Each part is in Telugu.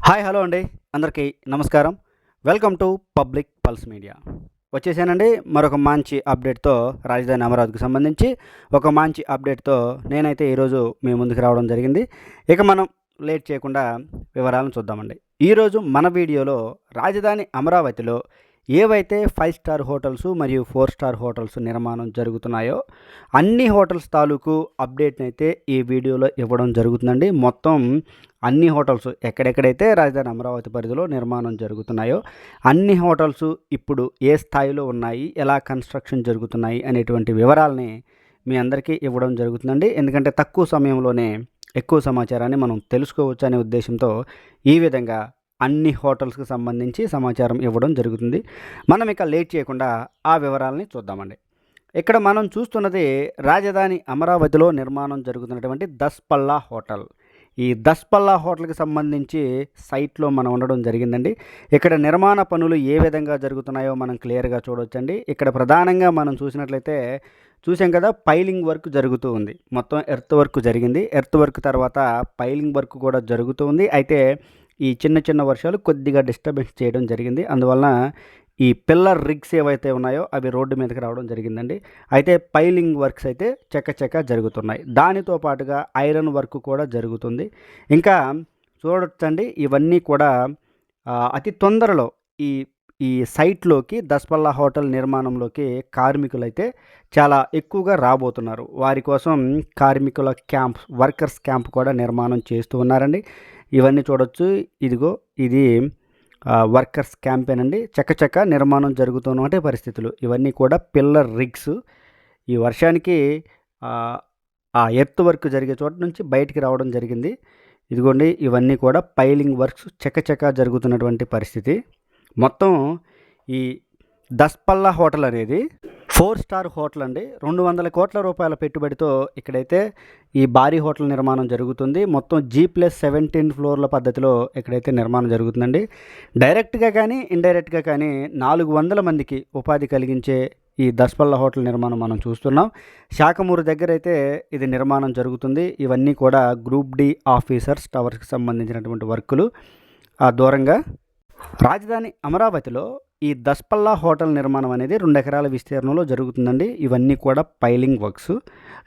హాయ్ హలో అండి, అందరికీ నమస్కారం. Welcome to public pulse media. వచ్చేసానండి మరొక మంచి అప్డేట్తో. రాజధాని అమరావతికి సంబంధించి ఒక మంచి అప్డేట్తో నేనైతే ఈరోజు మీ ముందుకు రావడం జరిగింది. ఇక మనం లేట్ చేయకుండా వివరాలను చూద్దామండి. ఈరోజు మన వీడియోలో రాజధాని అమరావతిలో ఏవైతే 5 స్టార్ హోటల్స్ మరియు 4 స్టార్ హోటల్స్ నిర్మాణం జరుగుతున్నాయో అన్ని హోటల్స్ తాలూకు అప్డేట్ని అయితే ఈ వీడియోలో ఇవ్వడం జరుగుతుందండి. మొత్తం అన్ని హోటల్స్ ఎక్కడెక్కడైతే రాజధాని అమరావతి పరిధిలో నిర్మాణం జరుగుతున్నాయో అన్ని హోటల్స్ ఇప్పుడు ఏ స్థాయిలో ఉన్నాయి, ఎలా కన్స్ట్రక్షన్ జరుగుతున్నాయి అనేటువంటి వివరాలని మీ అందరికీ ఇవ్వడం జరుగుతుందండి. ఎందుకంటే తక్కువ సమయంలోనే ఎక్కువ సమాచారాన్ని మనం తెలుసుకోవచ్చు అనే ఉద్దేశంతో ఈ విధంగా అన్ని హోటల్స్కి సంబంధించి సమాచారం ఇవ్వడం జరుగుతుంది. మనం ఇక లేట్ చేయకుండా ఆ వివరాలని చూద్దామండి. ఇక్కడ మనం చూస్తున్నది రాజధాని అమరావతిలో నిర్మాణం జరుగుతున్నటువంటి దస్పల్లా హోటల్. ఈ దస్పల్లా హోటల్కి సంబంధించి సైట్లో మనం ఉండడం జరిగిందండి. ఇక్కడ నిర్మాణ పనులు ఏ విధంగా జరుగుతున్నాయో మనం క్లియర్గా చూడవచ్చండి. ఇక్కడ ప్రధానంగా మనం చూసాం కదా, పైలింగ్ వర్క్ జరుగుతూ ఉంది. మొత్తం ఎర్త్ వర్క్ జరిగింది. ఎర్త్ వర్క్ తర్వాత పైలింగ్ వర్క్ కూడా జరుగుతూ ఉంది. అయితే ఈ చిన్న చిన్న వర్షాలు కొద్దిగా డిస్టర్బెన్స్ చేయడం జరిగింది. అందువలన ఈ పిల్లర్ రిగ్స్ ఏవైతే ఉన్నాయో అవి రోడ్డు మీదకి రావడం జరిగిందండి. అయితే పైలింగ్ వర్క్స్ అయితే చకచక జరుగుతున్నాయి. దానితో పాటుగా ఐరన్ వర్క్ కూడా జరుగుతుంది. ఇంకా చూడొచ్చండి, ఇవన్నీ కూడా అతి తొందరలో ఈ ఈ సైట్లోకి దస్పల్లా హోటల్ నిర్మాణంలోకి కార్మికులైతే చాలా ఎక్కువగా రాబోతున్నారు. వారి కోసం కార్మికుల క్యాంప్, వర్కర్స్ క్యాంప్ కూడా నిర్మాణం చేస్తూ ఉన్నారండి. ఇవన్నీ చూడొచ్చు. ఇదిగో ఇది వర్కర్స్ క్యాంపేనండి. చకచక నిర్మాణం జరుగుతున్నటువంటి పరిస్థితులు. ఇవన్నీ కూడా పిల్లర్ రిగ్స్. ఈ వర్షానికి ఆ ఎర్త్ వర్క్ జరిగే చోట నుంచి బయటికి రావడం జరిగింది. ఇదిగోండి, ఇవన్నీ కూడా పైలింగ్ వర్క్స్ చకచక జరుగుతున్నటువంటి పరిస్థితి. మొత్తం ఈ దస్పల్లా హోటల్ అనేది 4 స్టార్ హోటల్ అండి. 200 కోట్ల రూపాయల పెట్టుబడితో ఇక్కడైతే ఈ భారీ హోటల్ నిర్మాణం జరుగుతుంది. మొత్తం G+17 ఫ్లోర్ల పద్ధతిలో ఇక్కడైతే నిర్మాణం జరుగుతుందండి. డైరెక్ట్గా కానీ ఇండైరెక్ట్గా కానీ 400 మందికి ఉపాధి కలిగించే ఈ దస్పల్లా హోటల్ నిర్మాణం మనం చూస్తున్నాం. శాఖమూరు దగ్గర అయితే ఇది నిర్మాణం జరుగుతుంది. ఇవన్నీ కూడా గ్రూప్ డి ఆఫీసర్స్ టవర్స్కి సంబంధించినటువంటి వర్కులు. ఆ దూరంగా రాజధాని అమరావతిలో ఈ దస్పల్లా హోటల్ నిర్మాణం అనేది 2 ఎకరాల విస్తీర్ణంలో జరుగుతుందండి. ఇవన్నీ కూడా పైలింగ్ వర్క్స్.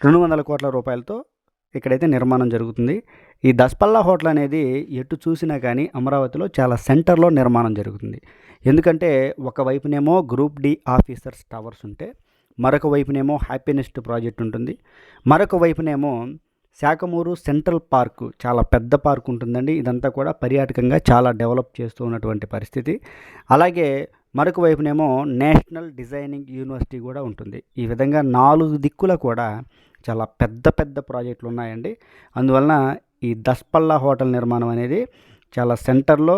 200 కోట్ల రూపాయలతో ఇక్కడైతే నిర్మాణం జరుగుతుంది. ఈ దస్పల్లా హోటల్ అనేది ఎటు చూసినా కానీ అమరావతిలో చాలా సెంటర్లో నిర్మాణం జరుగుతుంది. ఎందుకంటే ఒకవైపునేమో గ్రూప్ డి ఆఫీసర్స్ టవర్స్ ఉంటే, మరొక వైపునేమో హ్యాపీనెస్ట్ ప్రాజెక్ట్ ఉంటుంది. మరొక వైపునేమో శాఖమూరు సెంట్రల్ పార్కు, చాలా పెద్ద పార్క్ ఉంటుందండి. ఇదంతా కూడా పర్యాటకంగా చాలా డెవలప్ చేస్తూ ఉన్నటువంటి పరిస్థితి. అలాగే మరొక వైపునేమో నేషనల్ డిజైనింగ్ యూనివర్సిటీ కూడా ఉంటుంది. ఈ విధంగా 4 దిక్కుల కూడా చాలా పెద్ద పెద్ద ప్రాజెక్టులు ఉన్నాయండి. అందువలన ఈ దస్పల్లా హోటల్ నిర్మాణం అనేది చాలా సెంటర్లో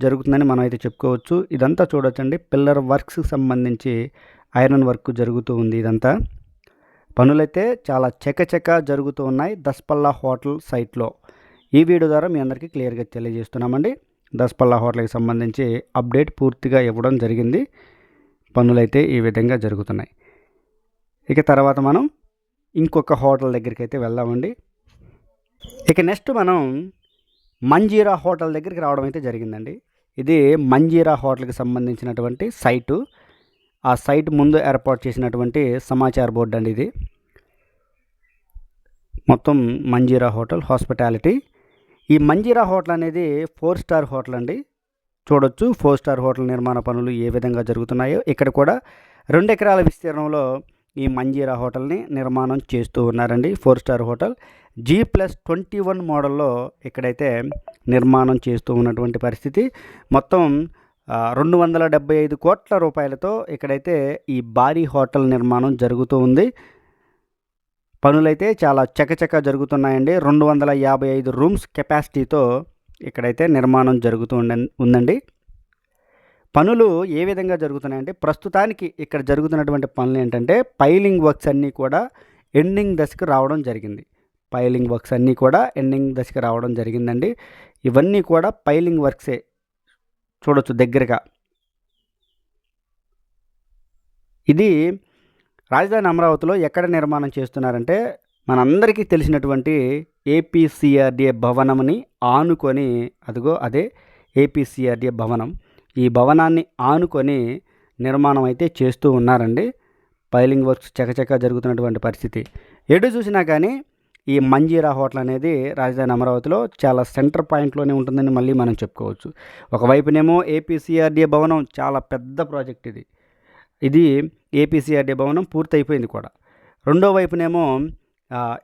జరుగుతుందని మనం అయితే చెప్పుకోవచ్చు. ఇదంతా చూడొచ్చండి, పిల్లర్ వర్క్స్కి సంబంధించి ఐరన్ వర్క్ జరుగుతూ ఉంది. ఇదంతా పనులైతే చాలా చకచక జరుగుతూ ఉన్నాయి దస్పల్లా హోటల్ సైట్లో. ఈ వీడియో ద్వారా మీ అందరికీ క్లియర్గా తెలియజేస్తున్నామండి. దస్పల్లా హోటల్కి సంబంధించి అప్డేట్ పూర్తిగా ఇవ్వడం జరిగింది. పనులైతే ఈ విధంగా జరుగుతున్నాయి. ఇక తర్వాత మనం ఇంకొక హోటల్ దగ్గరికి అయితే వెళ్దామండి. ఇక నెక్స్ట్ మనం మంజీరా హోటల్ దగ్గరికి రావడం అయితే జరిగిందండి. ఇది మంజీరా హోటల్కి సంబంధించినటువంటి సైటు. ఆ సైట్ ముందు ఏర్పాటు చేసినటువంటి సమాచార బోర్డు అండి ఇది. మొత్తం మంజీరా హోటల్ హాస్పిటాలిటీ. ఈ మంజీరా హోటల్ అనేది 4 స్టార్ హోటల్ అండి. చూడొచ్చు 4 స్టార్ హోటల్ నిర్మాణ పనులు ఏ విధంగా జరుగుతున్నాయో. ఇక్కడ కూడా 2 ఎకరాల విస్తీర్ణంలో ఈ మంజీరా హోటల్ని నిర్మాణం చేస్తూ ఉన్నారండి. 4 స్టార్ హోటల్ G+21 మోడల్లో ఇక్కడైతే నిర్మాణం చేస్తూ ఉన్నటువంటి పరిస్థితి. మొత్తం 275 కోట్ల రూపాయలతో ఇక్కడైతే ఈ భారీ హోటల్ నిర్మాణం జరుగుతూ ఉంది. పనులైతే చాలా చకచక జరుగుతున్నాయండి. 255 రూమ్స్ కెపాసిటీతో ఇక్కడైతే నిర్మాణం జరుగుతూ ఉందండి. పనులు ఏ విధంగా జరుగుతున్నాయంటే, ప్రస్తుతానికి ఇక్కడ జరుగుతున్నటువంటి పనులు ఏంటంటే పైలింగ్ వర్క్స్ అన్నీ కూడా ఎండింగ్ దశకు రావడం జరిగింది. పైలింగ్ వర్క్స్ అన్నీ కూడా ఎండింగ్ దశకు రావడం జరిగిందండి. ఇవన్నీ కూడా పైలింగ్ వర్క్సే. చూడొచ్చు దగ్గరగా. ఇది రాజధాని అమరావతిలో ఎక్కడ నిర్మాణం చేస్తున్నారంటే, మనందరికీ తెలిసినటువంటి ఏపీసీఆర్డీఏ భవనంని ఆనుకొని అదిగో అదే ఏపీసీఆర్డీఏ భవనం. ఈ భవనాన్ని ఆనుకొని నిర్మాణం అయితే చేస్తూ ఉన్నారండి. పైలింగ్ వర్క్స్ చకచకా జరుగుతున్నటువంటి పరిస్థితి. ఎటు చూసినా కానీ ఈ మంజీరా హోటల్ అనేది రాజధాని అమరావతిలో చాలా సెంటర్ పాయింట్లోనే ఉంటుందని మళ్ళీ మనం చెప్పుకోవచ్చు. ఒకవైపునేమో ఏపీసీఆర్డీఏ భవనం చాలా పెద్ద ప్రాజెక్ట్ ఇది. ఇది ఏపీసీఆర్డీఏ భవనం పూర్తయిపోయింది కూడా. రెండో వైపునేమో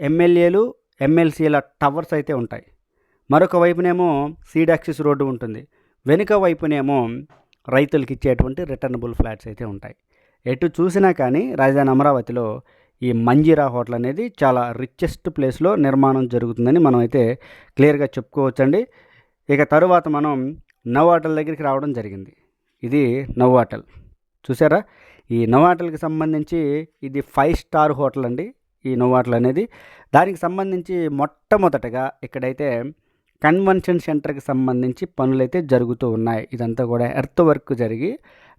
ఎమ్మెల్యేలు ఎమ్మెల్సీల టవర్స్ అయితే ఉంటాయి. మరొక వైపునేమో సీడ్ యాక్సిస్ రోడ్డు ఉంటుంది. వెనుక వైపునేమో రైతులకు ఇచ్చేటువంటి రిటర్నబుల్ ఫ్లాట్స్ అయితే ఉంటాయి. ఎటు చూసినా కానీ రాజధాని అమరావతిలో ఈ మంజీరా హోటల్ అనేది చాలా రిచెస్ట్ ప్లేస్లో నిర్మాణం జరుగుతుందని మనం అయితే క్లియర్గా చెప్పుకోవచ్చండి. ఇక తరువాత మనం నోవాటల్ దగ్గరికి రావడం జరిగింది. ఇది నోవాటల్ చూసారా. ఈ నోవాటల్కి సంబంధించి ఇది 5 స్టార్ హోటల్ అండి. ఈ నోవాటల్ అనేది దానికి సంబంధించి మొట్టమొదటగా ఇక్కడైతే కన్వెన్షన్ సెంటర్కి సంబంధించి పనులైతే జరుగుతూ ఉన్నాయి. ఇదంతా కూడా ఎర్త్ వర్క్ జరిగి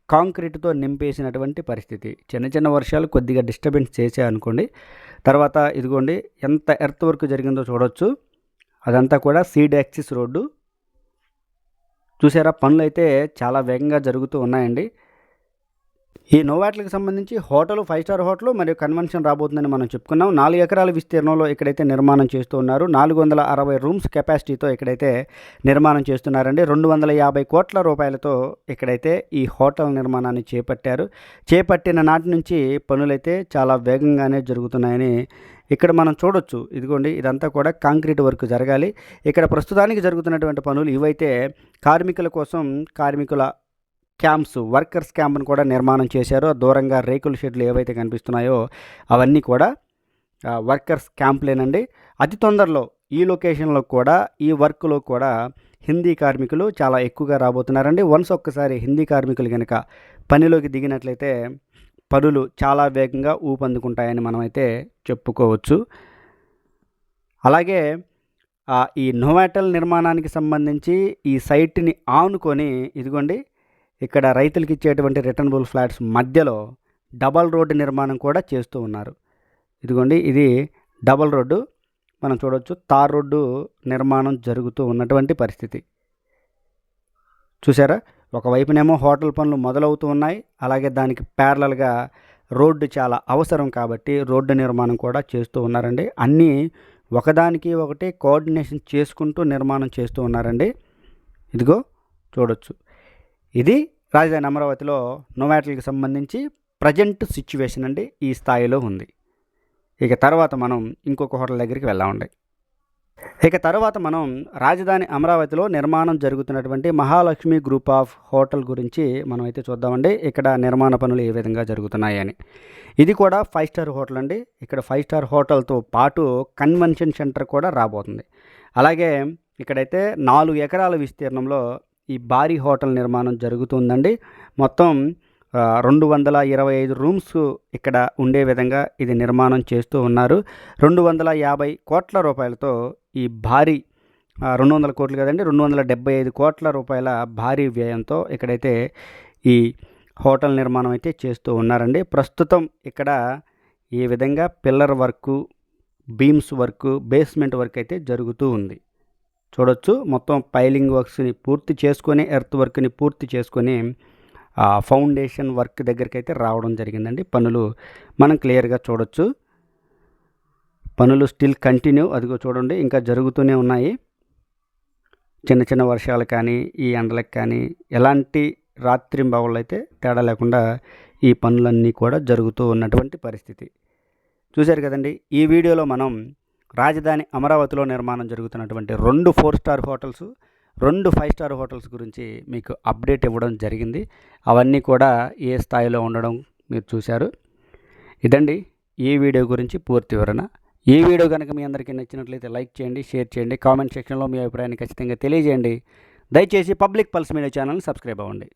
కాంక్రీట్తో నింపేసినటువంటి పరిస్థితి. చిన్న చిన్న వర్షాలు కొద్దిగా డిస్టర్బెన్స్ చేసే అనుకోండి. తర్వాత ఇదిగోండి ఎంత ఎర్త్ వర్క్ జరిగిందో చూడవచ్చు. అదంతా కూడా సీడ్ యాక్సిస్ రోడ్డు చూసారా. పనులు అయితే చాలా వేగంగా జరుగుతూ ఉన్నాయండి. ఈ నోవాటల్కి సంబంధించి హోటల్ 5 స్టార్ హోటల్ మరియు కన్వెన్షన్ రాబోతుందని మనం చెప్పుకున్నాం. 4 ఎకరాల విస్తీర్ణంలో ఇక్కడైతే నిర్మాణం చేస్తూ ఉన్నారు. 460 రూమ్స్ కెపాసిటీతో ఇక్కడైతే నిర్మాణం చేస్తున్నారండి. 250 కోట్ల రూపాయలతో ఇక్కడైతే ఈ హోటల్ నిర్మాణాన్ని చేపట్టారు. చేపట్టిన నాటి నుంచి పనులైతే చాలా వేగంగానే జరుగుతున్నాయని ఇక్కడ మనం చూడొచ్చు. ఇదిగోండి ఇదంతా కూడా కాంక్రీట్ వర్క్ జరగాలి. ఇక్కడ ప్రస్తుతానికి జరుగుతున్నటువంటి పనులు ఇవైతే కార్మికుల కోసం కార్మికుల క్యాంప్స్, వర్కర్స్ క్యాంప్ను కూడా నిర్మాణం చేశారు. దూరంగా రేకుల షెడ్లు ఏవైతే కనిపిస్తున్నాయో అవన్నీ కూడా వర్కర్స్ క్యాంప్లేనండి. అతి తొందరలో ఈ లొకేషన్లో కూడా ఈ వర్క్లో కూడా హిందీ కార్మికులు చాలా ఎక్కువగా రాబోతున్నారండి. ఒక్కసారి హిందీ కార్మికులు కనుక పనిలోకి దిగినట్లయితే పనులు చాలా వేగంగా ఊపందుకుంటాయని మనమైతే చెప్పుకోవచ్చు. అలాగే ఈ నోవాటల్ నిర్మాణానికి సంబంధించి ఈ సైట్ని ఆనుకొని ఇదిగోండి ఇక్కడ రైతులకు ఇచ్చేటువంటి రిటర్నబుల్ ఫ్లాట్స్ మధ్యలో డబల్ రోడ్డు నిర్మాణం కూడా చేస్తూ ఉన్నారు. ఇదిగోండి ఇది డబల్ రోడ్డు మనం చూడవచ్చు. తార్ రోడ్డు నిర్మాణం జరుగుతూ ఉన్నటువంటి పరిస్థితి చూసారా. ఒకవైపునేమో హోటల్ పనులు మొదలవుతూ ఉన్నాయి. అలాగే దానికి ప్యారలల్గా రోడ్డు చాలా అవసరం కాబట్టి రోడ్డు నిర్మాణం కూడా చేస్తూ ఉన్నారండి. అన్నీ ఒకదానికి ఒకటి కోఆర్డినేషన్ చేసుకుంటూ నిర్మాణం చేస్తూ ఉన్నారండి. ఇదిగో చూడొచ్చు. ఇది రాజధాని అమరావతిలో నోవాటల్కి సంబంధించి ప్రజెంట్ సిచ్యువేషన్ అండి. ఈ స్థాయిలో ఉంది. ఇక తర్వాత మనం ఇంకొక హోటల్ దగ్గరికి వెళ్దామండి. ఇక తర్వాత మనం రాజధాని అమరావతిలో నిర్మాణం జరుగుతున్నటువంటి మహాలక్ష్మి గ్రూప్ ఆఫ్ హోటల్ గురించి మనం అయితే చూద్దామండి. ఇక్కడ నిర్మాణ పనులు ఏ విధంగా జరుగుతున్నాయని. ఇది కూడా 5 స్టార్ హోటల్ అండి. ఇక్కడ 5 స్టార్ హోటల్తో పాటు కన్వెన్షన్ సెంటర్ కూడా రాబోతుంది. అలాగే ఇక్కడైతే 4 ఎకరాల విస్తీర్ణంలో ఈ భారీ హోటల్ నిర్మాణం జరుగుతుందండి. మొత్తం 225 రూమ్స్ ఇక్కడ ఉండే విధంగా ఇది నిర్మాణం చేస్తూ ఉన్నారు. 250 కోట్ల రూపాయలతో ఈ భారీ 200 కోట్లు కదండి, 275 కోట్ల రూపాయల భారీ వ్యయంతో ఇక్కడైతే ఈ హోటల్ నిర్మాణం అయితే చేస్తూ ఉన్నారండి. ప్రస్తుతం ఇక్కడ ఈ విధంగా pillar work, beams work, basement work అయితే జరుగుతూ ఉంది. చూడొచ్చు. మొత్తం పైలింగ్ వర్క్స్ని పూర్తి చేసుకొని ఎర్త్ వర్క్ని పూర్తి చేసుకొని ఫౌండేషన్ వర్క్ దగ్గరికి అయితే రావడం జరిగిందండి. పనులు మనం క్లియర్గా చూడొచ్చు. పనులు స్టిల్ కంటిన్యూ. అదిగో చూడండి ఇంకా జరుగుతూనే ఉన్నాయి. చిన్న చిన్న వర్షాలు కానీ ఈ ఎండలకు కానీ ఎలాంటి రాత్రింబవళ్ళు అయితే తేడా లేకుండా ఈ పనులన్నీ కూడా జరుగుతూ ఉన్నటువంటి పరిస్థితి చూశారు కదండి. ఈ వీడియోలో మనం రాజధాని అమరావతిలో నిర్మాణం జరుగుతున్నటువంటి 2 4 స్టార్ హోటల్స్, 2 5 స్టార్ హోటల్స్ గురించి మీకు అప్డేట్ ఇవ్వడం జరిగింది. అవన్నీ కూడా ఏ స్థాయిలో ఉండడం మీరు చూశారు. ఇదండి ఈ వీడియో గురించి పూర్తి వివరణ. ఈ వీడియో కనుక మీ అందరికీ నచ్చినట్లయితే లైక్ చేయండి, షేర్ చేయండి, కామెంట్ సెక్షన్లో మీ అభిప్రాయాన్ని ఖచ్చితంగా తెలియజేయండి. దయచేసి పబ్లిక్ పల్స్ మీడియా ఛానల్ని సబ్స్క్రైబ్ అవ్వండి.